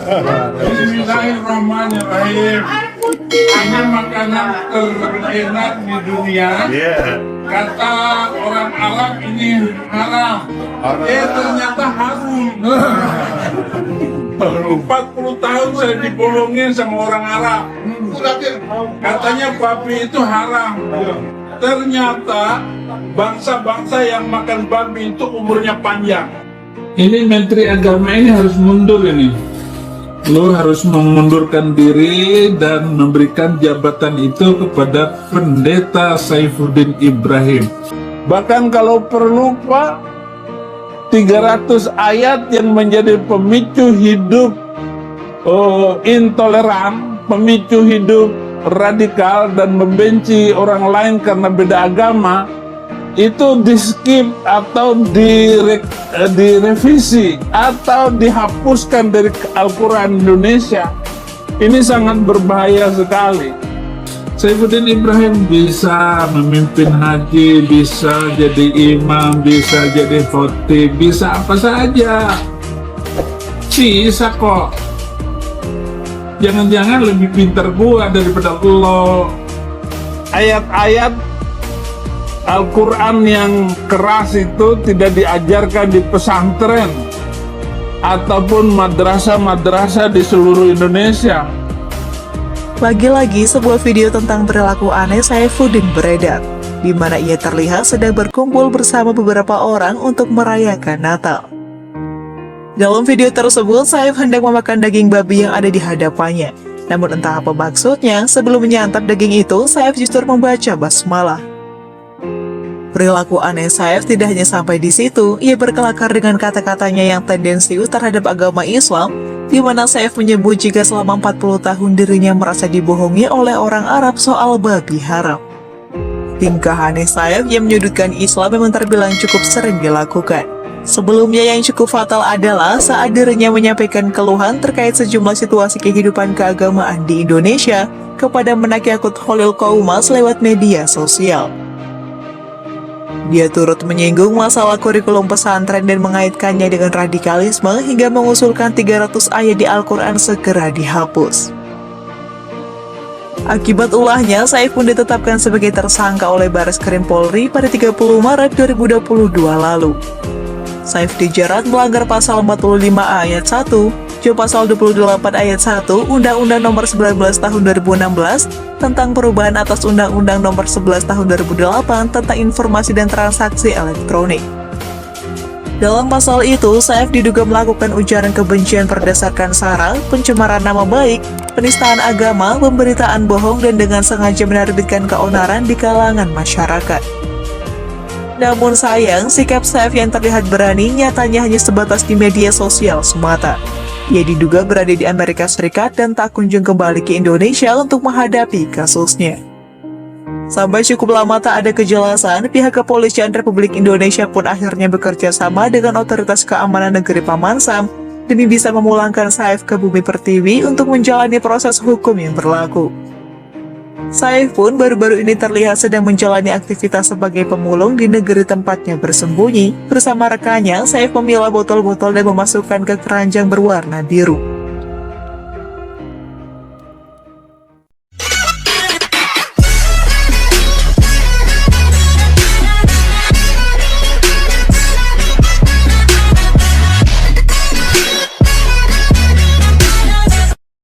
Bismillahirrahmanirrahim. Ini makanan terenak di dunia. Kata orang Arab ini haram. Ternyata harum. 40 tahun saya dibohongin sama orang Arab. Katanya babi itu haram. Ternyata bangsa-bangsa yang makan babi itu umurnya panjang. Ini Menteri Agama ini harus mundur ini. Lu harus mengundurkan diri dan memberikan jabatan itu kepada Pendeta Saifuddin Ibrahim. Bahkan kalau perlu Pak, 300 ayat yang menjadi pemicu hidup intoleran, pemicu hidup radikal dan membenci orang lain karena beda agama, itu di skip atau direvisi atau dihapuskan dari Al-Quran Indonesia. Ini sangat berbahaya sekali. Saifuddin Ibrahim bisa memimpin haji, bisa jadi imam, bisa jadi khotib, bisa apa saja. Bisa kok. Jangan-jangan lebih pintar gua daripada lo. Ayat-ayat Al-Quran yang keras itu tidak diajarkan di pesantren ataupun madrasah-madrasah di seluruh Indonesia. Lagi-lagi sebuah video tentang perilaku aneh Saifuddin beredar, di mana ia terlihat sedang berkumpul bersama beberapa orang untuk merayakan Natal. Dalam video tersebut, Saif hendak memakan daging babi yang ada di hadapannya. Namun entah apa maksudnya, sebelum menyantap daging itu, Saif justru membaca basmalah. Perilaku aneh Saif tidak hanya sampai di situ, ia berkelakar dengan kata-katanya yang tendensius terhadap agama Islam, di mana Saif menyebut jika selama 40 tahun dirinya merasa dibohongi oleh orang Arab soal babi haram. Tingkah aneh Saif yang menyudutkan Islam memang terbilang cukup sering dilakukan. Sebelumnya yang cukup fatal adalah saat dirinya menyampaikan keluhan terkait sejumlah situasi kehidupan keagamaan di Indonesia kepada Menaki Akut Khalil Qaumas lewat media sosial. Dia turut menyinggung masalah kurikulum pesantren dan mengaitkannya dengan radikalisme hingga mengusulkan 300 ayat di Al-Quran segera dihapus. Akibat ulahnya, Saif pun ditetapkan sebagai tersangka oleh Bareskrim Polri pada 30 Maret 2022 lalu. Saif dijerat melanggar pasal 45 ayat 1, Pasal 28 ayat 1 Undang-Undang Nomor 19 Tahun 2016 tentang perubahan atas Undang-Undang Nomor 11 Tahun 2008 tentang informasi dan transaksi elektronik. Dalam pasal itu, Saif diduga melakukan ujaran kebencian berdasarkan sara, pencemaran nama baik, penistaan agama, pemberitaan bohong, dan dengan sengaja menerbitkan keonaran di kalangan masyarakat. Namun sayang, sikap Saif yang terlihat berani nyatanya hanya sebatas di media sosial semata. Ia diduga berada di Amerika Serikat dan tak kunjung kembali ke Indonesia untuk menghadapi kasusnya. Sampai cukup lama tak ada kejelasan, pihak Kepolisian Republik Indonesia pun akhirnya bekerja sama dengan Otoritas Keamanan Negeri Paman Sam demi bisa memulangkan Saif ke Bumi Pertiwi untuk menjalani proses hukum yang berlaku. Saif pun baru-baru ini terlihat sedang menjalani aktivitas sebagai pemulung di negeri tempatnya bersembunyi. Bersama rekannya, Saif memilah botol-botol dan memasukkan ke keranjang berwarna biru.